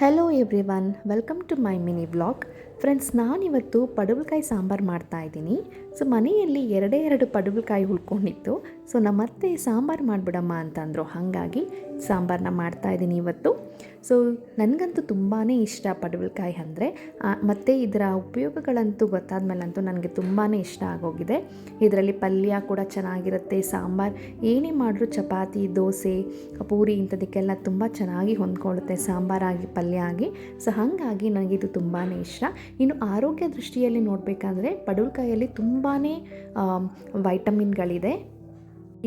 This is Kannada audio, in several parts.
Hello everyone, welcome to my mini vlog. Friends, ನಾನಿವತ್ತು ಪಡವಲಕಾಯಿ ಸಾಂಬಾರು ಮಾಡ್ತಾಯಿದ್ದೀನಿ. ಸೊ ಮನೆಯಲ್ಲಿ ಎರಡು ಪಡವಲಕಾಯಿ ಉಳ್ಕೊಂಡಿತ್ತು. ಸೊ ನಮ್ಮತ್ತೆ ಸಾಂಬಾರು ಮಾಡಿಬಿಡಮ್ಮ ಅಂತಂದರು, ಹಾಗಾಗಿ ಸಾಂಬಾರನ್ನ ಮಾಡ್ತಾಯಿದ್ದೀನಿ ಇವತ್ತು. ಸೊ ನನಗಂತೂ ತುಂಬಾ ಇಷ್ಟ ಪಡವಲಕಾಯಿ ಅಂದರೆ, ಮತ್ತು ಇದರ ಉಪಯೋಗಗಳಂತೂ ಗೊತ್ತಾದ್ಮೇಲಂತೂ ನನಗೆ ತುಂಬಾ ಇಷ್ಟ ಆಗೋಗಿದೆ. ಇದರಲ್ಲಿ ಪಲ್ಯ ಕೂಡ ಚೆನ್ನಾಗಿರುತ್ತೆ. ಸಾಂಬಾರು ಏನೇ ಮಾಡಿದ್ರು ಚಪಾತಿ, ದೋಸೆ, ಪೂರಿ ಇಂಥದಕ್ಕೆಲ್ಲ ತುಂಬ ಚೆನ್ನಾಗಿ ಹೊಂದ್ಕೊಳ್ಳುತ್ತೆ, ಸಾಂಬಾರಾಗಿ ಪಲ್ಯ ಆಗಿ. ಸೊ ಹಾಗಾಗಿ ನನಗಿದು ತುಂಬಾ ಇಷ್ಟ. ಇನ್ನು ಆರೋಗ್ಯ ದೃಷ್ಟಿಯಲ್ಲಿ ನೋಡಬೇಕಾದ್ರೆ ಪಡವಲಕಾಯಲ್ಲಿ ತುಂಬಾ ವೈಟಮಿನ್ಗಳಿದೆ.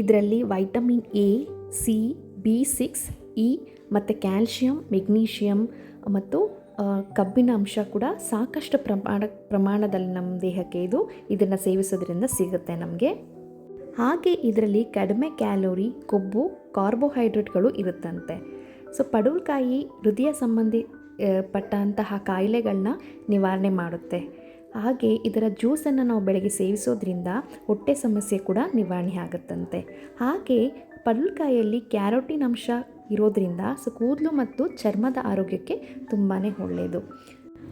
ಇದರಲ್ಲಿ vitamin A, C, B6, E ಮತ್ತು ಕ್ಯಾಲ್ಶಿಯಂ, ಮೆಗ್ನೀಷಿಯಮ್ ಮತ್ತು ಕಬ್ಬಿಣ ಅಂಶ ಕೂಡ ಸಾಕಷ್ಟು ಪ್ರಮಾಣದಲ್ಲಿ ನಮ್ಮ ದೇಹಕ್ಕೆ ಇದನ್ನು ಸೇವಿಸೋದ್ರಿಂದ ಸಿಗುತ್ತೆ ನಮಗೆ. ಹಾಗೆ ಇದರಲ್ಲಿ ಕಡಿಮೆ ಕ್ಯಾಲೋರಿ, ಕೊಬ್ಬು, ಕಾರ್ಬೋಹೈಡ್ರೇಟ್ಗಳು ಇರುತ್ತಂತೆ. ಸೊ ಪಡವಲಕಾಯಿ ಹೃದಯ ಸಂಬಂಧಿ ಪಟ್ಟಂತಹ ಕಾಯಿಲೆಗಳನ್ನ ನಿವಾರಣೆ ಮಾಡುತ್ತೆ. ಹಾಗೆ ಇದರ ಜ್ಯೂಸನ್ನು ನಾವು ಬೆಳಗ್ಗೆ ಸೇವಿಸೋದ್ರಿಂದ ಹೊಟ್ಟೆ ಸಮಸ್ಯೆ ಕೂಡ ನಿವಾರಣೆ ಆಗುತ್ತಂತೆ. ಹಾಗೆ ಪಡವಲಕಾಯಲ್ಲಿ ಕ್ಯಾರೋಟಿನ್ ಅಂಶ ಇರೋದ್ರಿಂದ ಕೂದಲು ಮತ್ತು ಚರ್ಮದ ಆರೋಗ್ಯಕ್ಕೆ ತುಂಬಾ ಒಳ್ಳೆಯದು.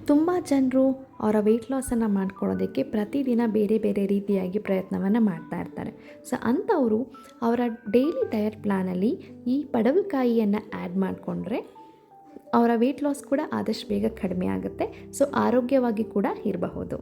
ತುಂಬ ಜನರು ಅವರ ವೆಯ್ಟ್ ಲಾಸನ್ನು ಮಾಡ್ಕೊಳ್ಳೋದಕ್ಕೆ ಪ್ರತಿದಿನ ಬೇರೆ ಬೇರೆ ರೀತಿಯಾಗಿ ಪ್ರಯತ್ನವನ್ನು ಮಾಡ್ತಾ ಇರ್ತಾರೆ. ಸೊ ಅಂಥವರು ಅವರ ಡೈಲಿ ಡಯಟ್ ಪ್ಲ್ಯಾನಲ್ಲಿ ಈ ಪಡವಲಕಾಯಿಯನ್ನು ಆ್ಯಡ್ ಮಾಡಿಕೊಂಡ್ರೆ ಅವರ ವೆಯ್ಟ್ ಲಾಸ್ ಕೂಡ ಆದಷ್ಟು ಬೇಗ ಕಡಿಮೆ ಆಗುತ್ತೆ. ಸೊ ಆರೋಗ್ಯವಾಗಿ ಕೂಡ ಇರಬಹುದು.